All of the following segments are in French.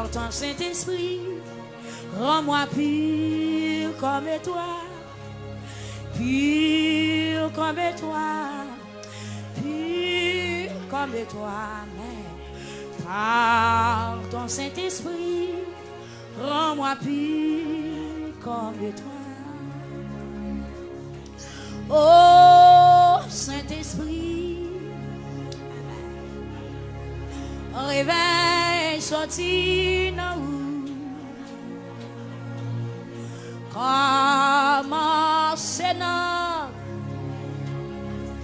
par ton Saint-Esprit, rends-moi pur comme toi, pur comme toi, pur comme toi, mais par ton Saint-Esprit, rends-moi pur comme toi. Oh Saint-Esprit, réveille, sorti dans où, commence dans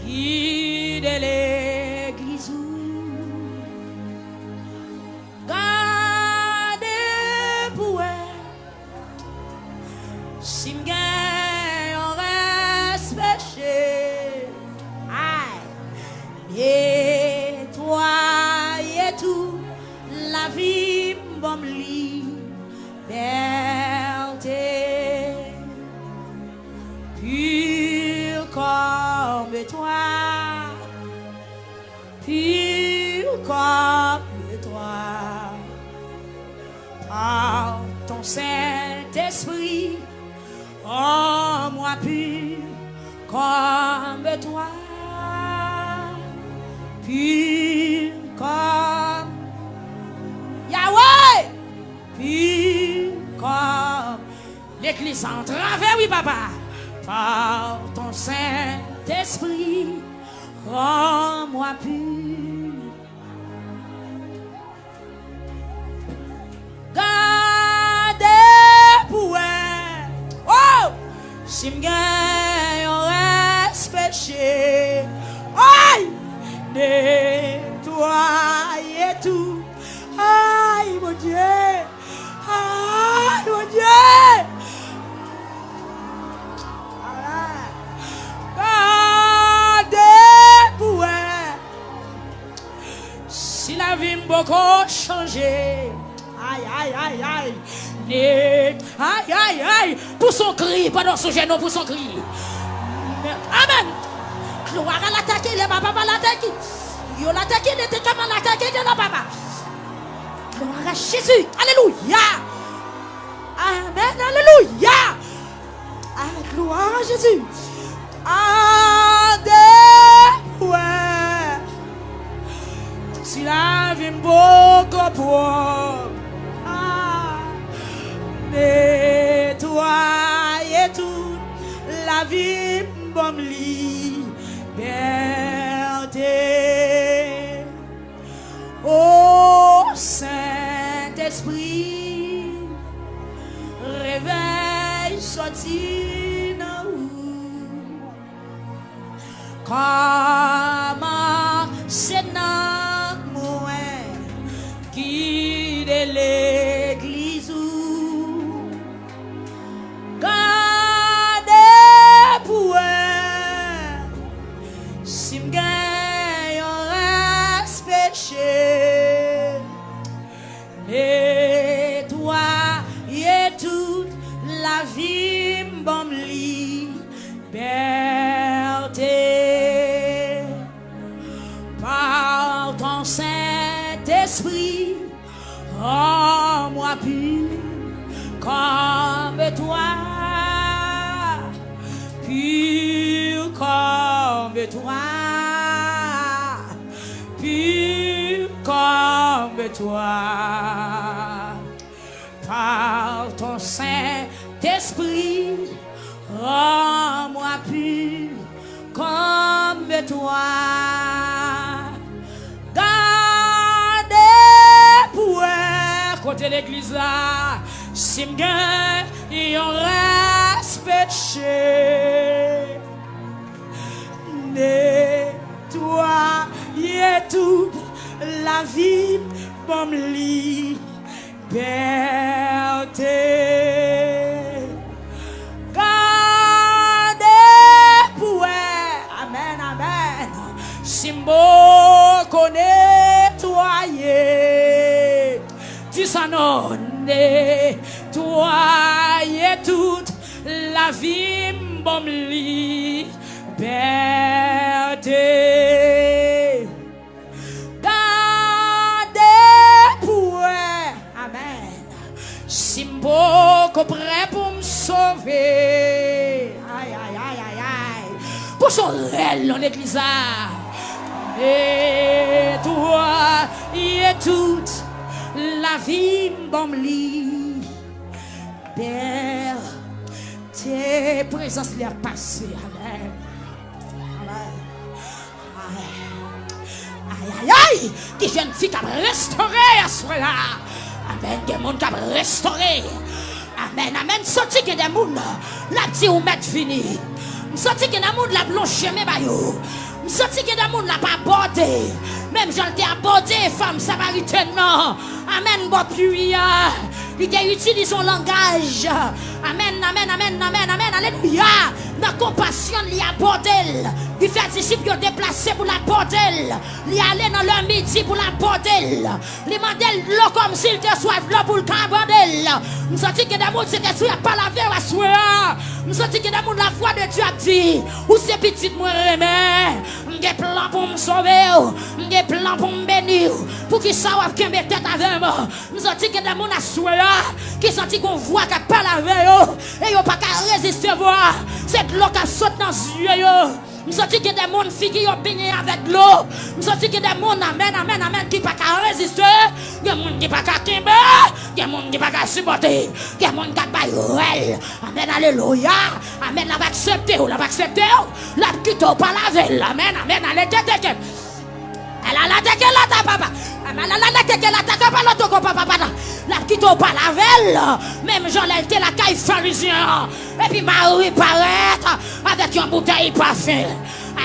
guide l'église, garde pour elle, si m'gagne reste péché, nettoyer tout la vie bon liberté, pur comme toi, pur comme toi, par ton Saint-Esprit, oh moi pur comme toi, pur comme Yahweh, pur comme l'église en travers, oui papa, par ton Saint-Esprit, rends-moi pur. Gardez pour elle, oh, si m'gagne on reste péché, aïe, nettoyer tout, aïe mon Dieu, aïe mon Dieu. Gardez pour elle, si la vie m'a beaucoup changé, aïe, aïe, aïe, aïe, aïe, aïe, aïe, pour son cri, pendant son genou, pour son cri. Amen. Gloire à l'attaquer, les papas l'attaquer. Yo l'attaquer, les técamas l'attaquer, de la papa. Gloire à Jésus. Alléluia. Amen, alléluia. Gloire à Jésus. Ouais. Si la vie beaucoup pour nettoyer tout la vie bon liberté. Oh Saint-Esprit, réveille, sorti dans où, comment c'est dans moi, guide l'église où, gardez pour elle, si m'gagne on reste péché, nettoyer toute la vie bon liberté, par ton Saint-Esprit, rends-moi pur comme toi, pur comme toi, pur comme toi, par ton Saint-Esprit, rends-moi pur comme toi. Gardez pour elle, côté l'église là, si m'gagne, y'en reste péché. Nettoyer toute la vie pour me liberté. Gardez pour elle, amen, amen. Simbo nettoyer, dis ça non, nettoyer toute la vie pour me liberté. Gardez pour elle, amen. Simbo qu'on prêt pour me sauver. Aïe, aïe, aïe, aïe, aïe. Pour son réel dans l'église. Et toi, et toute la vie m'bomli. Père, tes présences les passées. Amen. Aïe, aïe, aïe. Qui jeune fille qui a restauré à ce moment-là. Amen. Des gens qui ont restauré. Amen. Amen. Sorti que des gens, la petite ou mettre fini. Sorti que des gens, la blanche mes bayou. Sorti que des gens, la pas abordé. Même j'en ai abordé, femme samaritaine. Amen. Bon, puis, il a utilisé son langage. Amen, amen, amen, amen, amen, alléluia. Dans compassion, il a abordé. Il fait disciples déplacés pour la bordel. Il allait dans leur midi pour la bordel. Il mandait l'eau comme s'il te soit l'eau pour le bordel. Nous sentons que des gens qui ne pas la verre à soi. Nous sentons que des gens la voix de Dieu a dit. Ou c'est petit moi remè. J'ai plan pour me sauver. J'ai plan pour me bénir. Pour qu'ils savent qu'il me tête avec moi. Nous sentons que des gens à soi qui sentent qu'on voit qu'à pas la verre. Et ils n'ont pas qu'à résister voir. C'est l'eau qui saute dans les yeux. Nous sentons que des gens qui ont baigné avec l'eau. Nous sentons que des gens, amen, amen, amen, qui ne peuvent pas résister. Des gens qui ne peuvent pas tomber. Des gens qui ne peuvent pas supporter. Des gens qui ne peuvent pas. Amen, alléluia. Amen, la va accepter. La va accepter. La quitte pas la veille. Amen, amen, alléluia. Elle a attaqué la papa. Elle a attaqué la papa. La quitte pas la veille. Même Jean l'a été la caille pharisien. Et puis Marie paraît avec une bouteille parfum.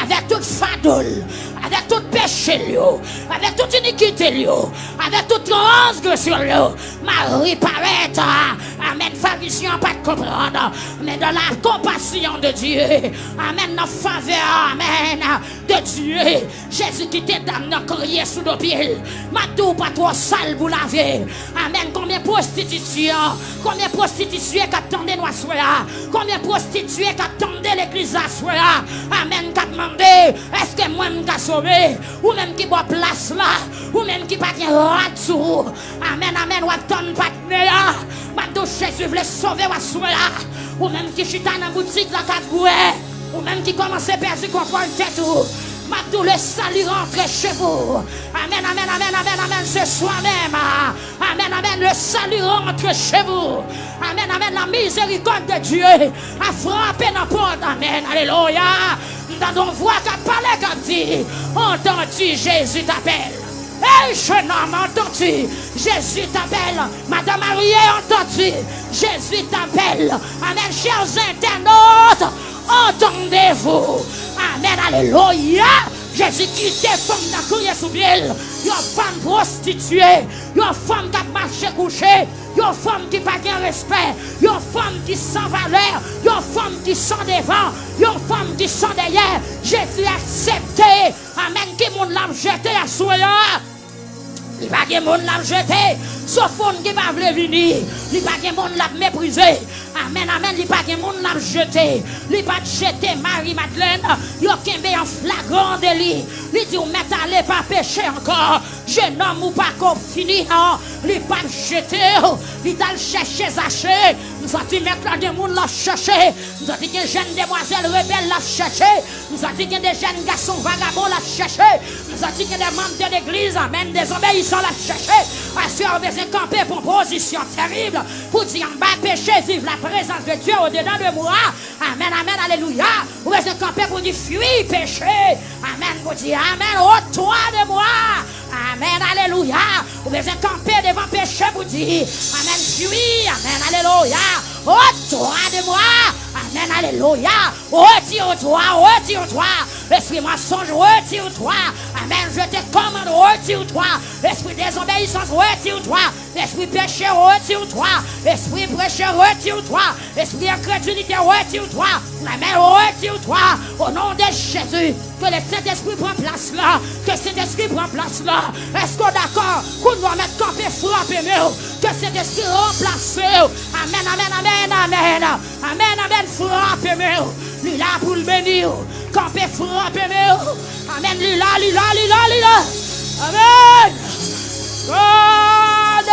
Avec toute fadoule. Avec tout péché, avec toute iniquité, avec toute transgression, Marie paraît, amen, pharisien, pas de comprendre, mais dans la compassion de Dieu, amen, dans la faveur, amen, de Dieu, Jésus qui t'est damné, crié sous nos pieds, Matou pas trop sale pour laver, amen, combien de prostitutions qui attendaient nous à soi, combien de prostituées qui attendaient l'église à soi, amen, qui a demandé, est-ce que moi je ou même qui boit place là, ou même qui pas de ratou. Amen, amen, ou attend partenaire. Madou Jésus veut sauver ou sauver là. Ou même qui chita dans boutique la cadoué. Ou même qui commence à perdre confort tête ou. Madou le salut rentre chez vous. Amen, amen, amen, amen, amen, c'est soi-même. Amen, amen, le salut rentre chez vous. Amen, amen, la miséricorde de Dieu a frappé dans la porte. Amen, alléluia. Dans nos voix qu'a parlé, qu'a dit, entends-tu, Jésus t'appelle. Hey, jeune homme, entends-tu, Jésus t'appelle. Madame Marie, entends-tu, Jésus t'appelle. Amen, chers internautes, entendez-vous. Amen, alléluia. Jésus qui défend la criée sous ville. Une femme prostituée, une femme qui a marché couché, une femme qui n'a pas de respect, une femme qui sans valeur, une femme qui sans devant, une femme qui sans derrière. Jésus a accepté. Amen, qui moun l'a jeté à soi. Il n'y a pas de monde l'a jeté, sauf qu'on qui va venir. Il n'y a pas de monde l'a méprisé. Amen, amen, il n'y a pas de monde l'a jeté. Il n'y a pas de jeté Marie-Madeleine. Il y a un flagrant délit. Il dit, on met aller pas pécher encore. Jeune homme ou pas qu'on finit. Il n'y a pas de jeté. Il t'a cherché, Zaché. Nous avons dit, maintenant, des gens l'a cherché. Nous avons dit que des jeunes demoiselles rebelles l'a cherché. Nous avons dit que des jeunes garçons vagabonds l'a cherché. Nous avons dit que des membres de l'église, amen, des obéissants l'a cherché. Parce qu'on a besoin de camper pour une position terrible. Pour dire, en bas, péché, vivre la présence de Dieu au-dedans de moi. Amen, amen, alléluia. On a besoin de camper pour dire, fuis, péché. Amen, pour dire, amen, ôte-toi de moi. Amen, alléluia. On a besoin de camper devant péché pour dire, amen, fuis, amen, alléluia. Ôte-toi de moi. Amen, alléluia. Retire-toi, retire-toi. Esprit mensonge, retire-toi. Amen, je te commande, retire-toi. Esprit désobéissance, retire-toi. Esprit péché, retire-toi. Esprit péché, retire-toi. Esprit incrédulité, retire-toi. Amen, retire-toi. Au nom de Jésus, que le Saint-Esprit prend place là. Que Saint-Esprit prend place là. Est-ce qu'on est d'accord qu'on doit mettre campé, frapper, que Saint-Esprit remplace. Amen, amen, amen, amen. Amen, amen, frappez, lui là pour le bénir. Campé, frappez, amen, lui là, lui là, lui là, lui là. Amen. God,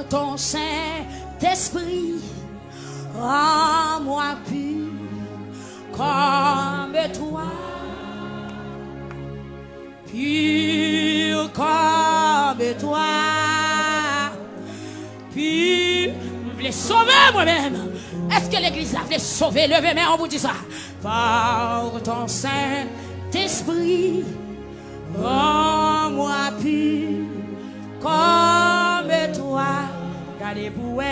ton Saint-Esprit, rends-moi pur comme toi, pur comme toi, pur. Vous voulez sauver moi-même? Est-ce que l'église a voulu sauver? Levez main, on vous dit ça. Par ton Saint-Esprit, rends-moi pur comme toi. Gardez pour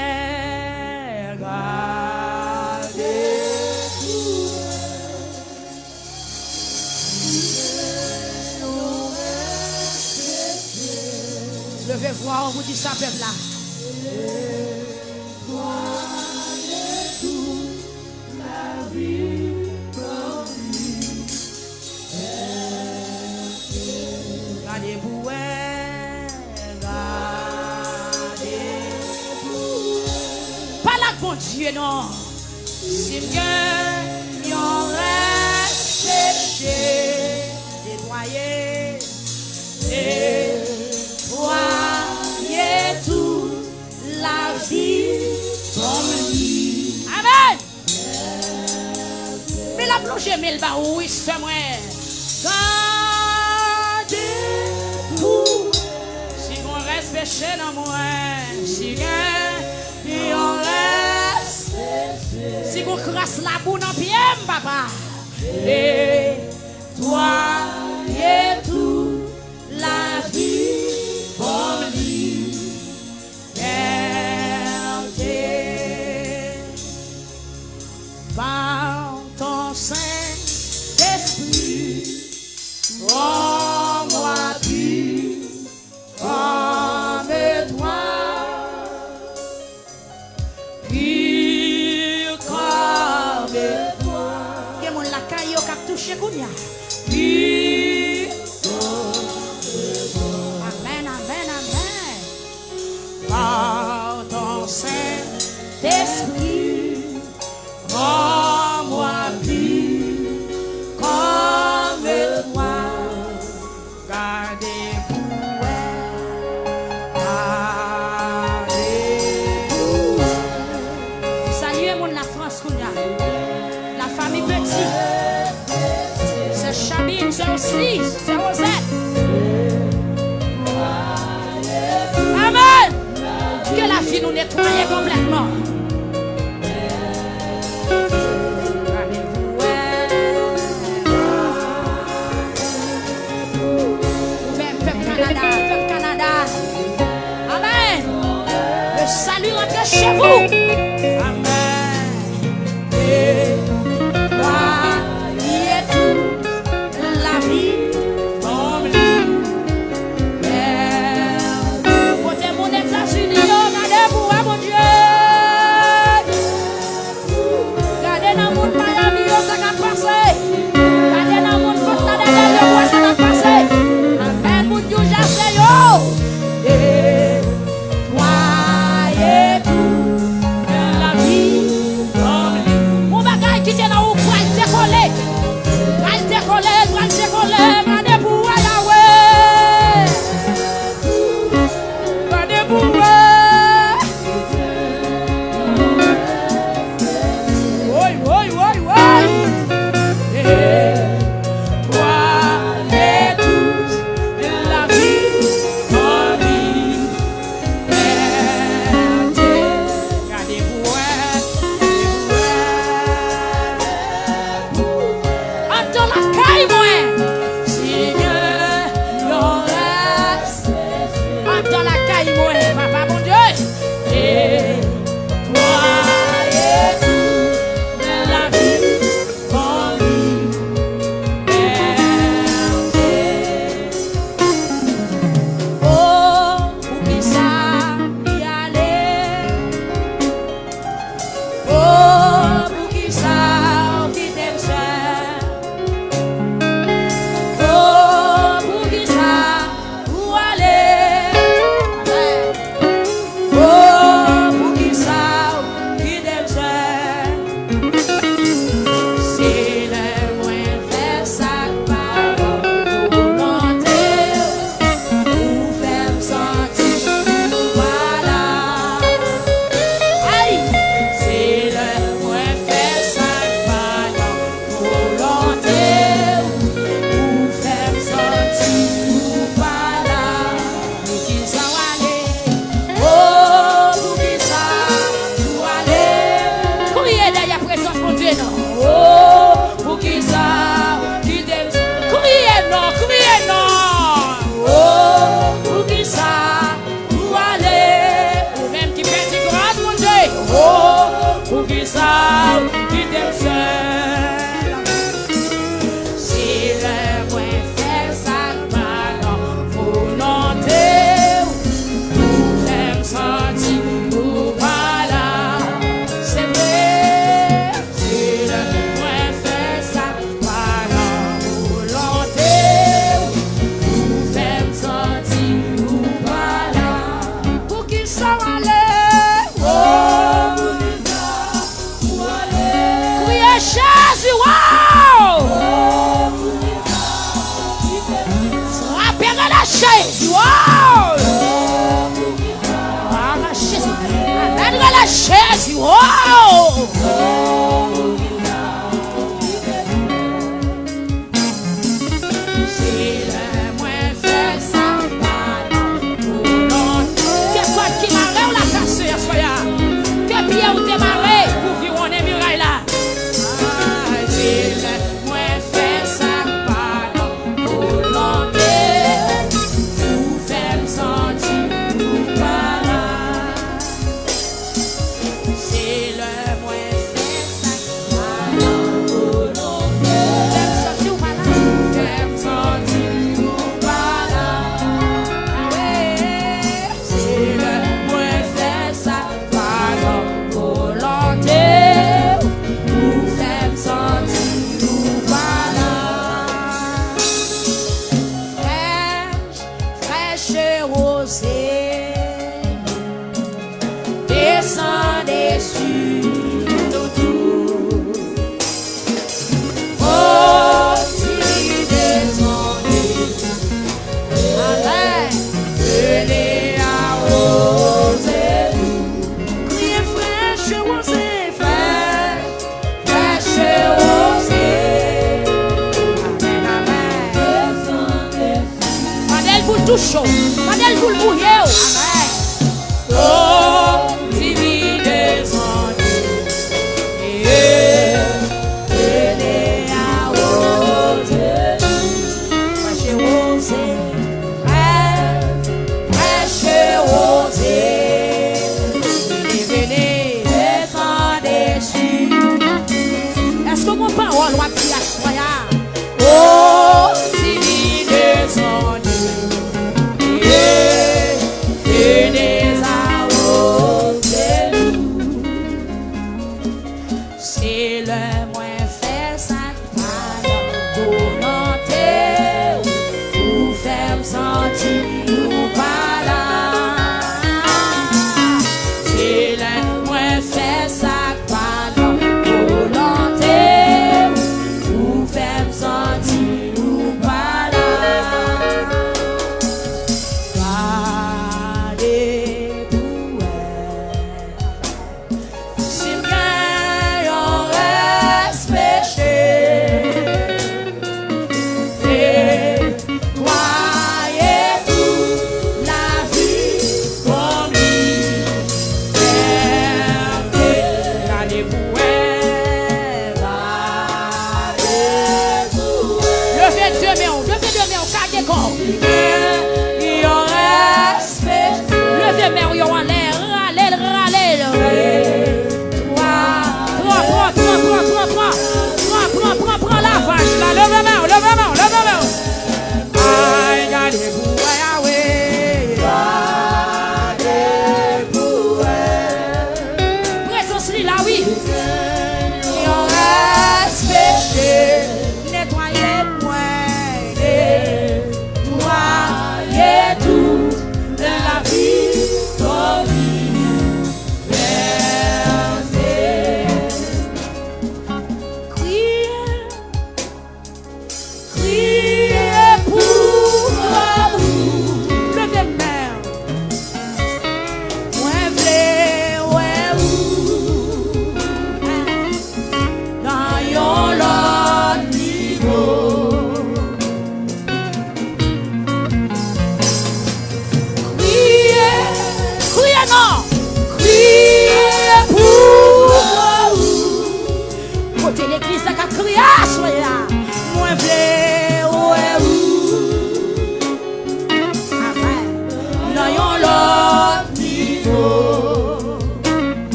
levez voir, on vous dit ça, peuple là. Pas la bon Dieu, non. Si bien yon reste péché, nettoyé, nettoyé tout la vie comme lui. Amen. Mais la plongée, mais le bas, oui, c'est moi. Péché dans moi, si on reste, si on crasse la boue dans pied, papa, et toi, et tout, la vie, pour lui, par ton Saint-Esprit, rends-moi pur, comme toi, pur comme toi. Que mon la caillou cap touché kounya. Pur comme toi. Amen, amen, amen. Par ton Saint-Esprit, rends-moi pur comme toi. Gardez la famille petite, c'est Chabine, c'est aussi, c'est Rosette. Amen. Que la vie nous nettoie complètement. Peuple Canada. Amen. Le salut rentre chez vous. Amen. chaise. Wow! La chaise. Amen, la chaise. Wow! Tout chaud, madame vous le bouillez. Amen. Oh, divine descendue, et venez à oser, fraîche oser, fraîche oser, venez, descendez dessus. Est-ce que mon parole va crier à soya? Oh, divine descendue.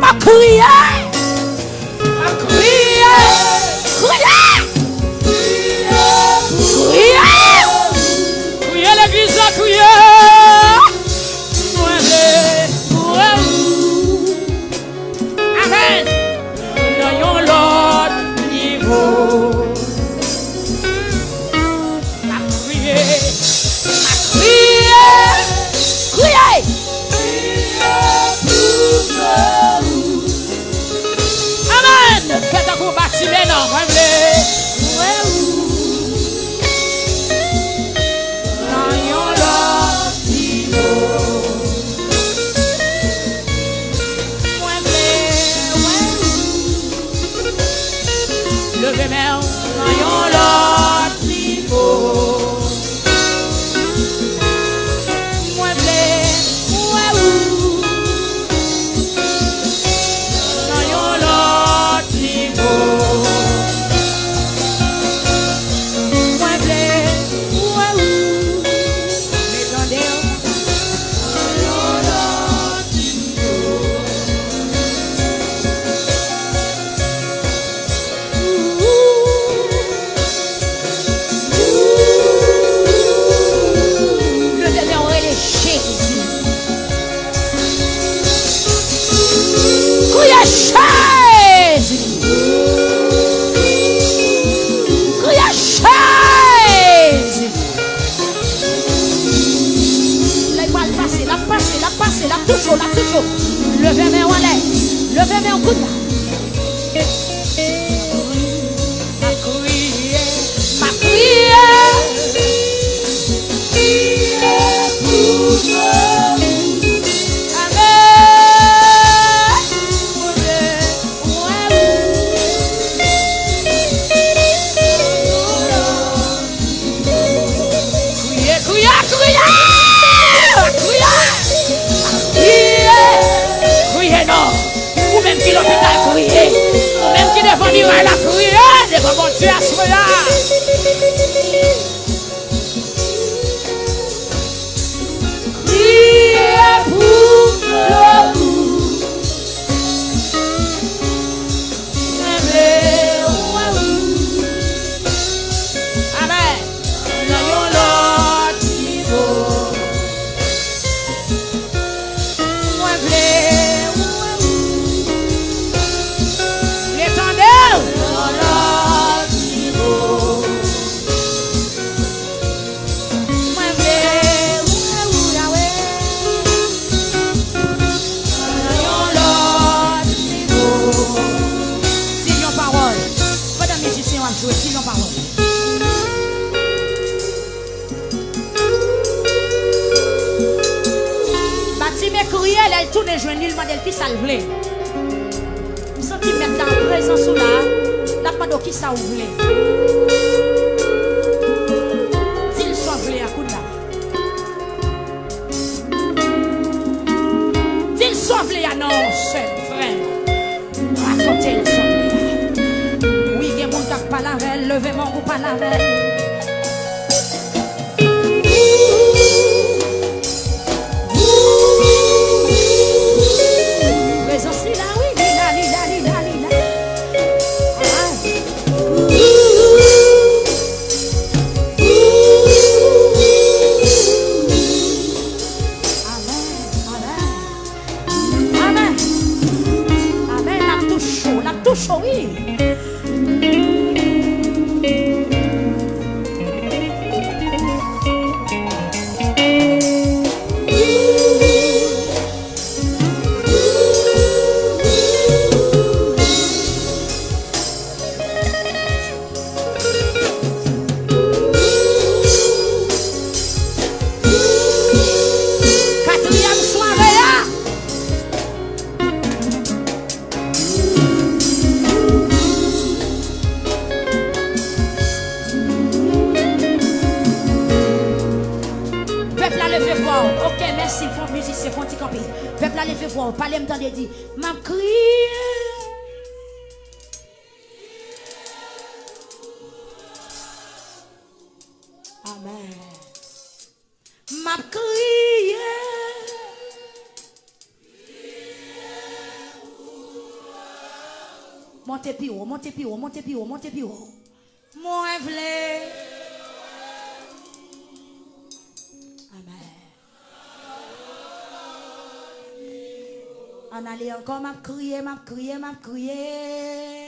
Ma crié, crié, crié l'église a crié. Amen. Dans l'autre niveau. Ma crié, crié. Amen. Faites un coup bâti maintenant. Levez main, voyons l'autre niveau. Moi blé, moi où. Voyons l'autre niveau. Moi blé, moi où. M'étendez. Voyons l'autre niveau. La toujours. Levez mes en l'air. Levez mes en coup de main. Ma prière. Ou même qui l'hôpital crier, ou même qui devant miraille la crier, devant mon Dieu à ce moment-là. Crier pour l'amour. Amen. Nous l'autre niveau. Moi jouer si non parole. Bâti mes courriels, elle tourne et joint l'île, modèle qui ça le voulait. Senti mettre dans la présence ou là, la pas qui ça voulait. S'il soit voulé à coup de là. S'il soit voulé à non, c'est frère. Racontez le son. Pas la veille, levez mon ou pas la veille. Présence là, oui, lila. Amen, la touche, oui. Ok, merci, font musicien, font camper. Peuple, allez, fais voir, parlez, me tendez, dit, m'a crié. Amen. m'a crié. Montez plus haut, montez plus haut, montez plus haut, montez plus haut. Moi vle. Amen. On allait encore m'a crié, m'a crié, m'a crié.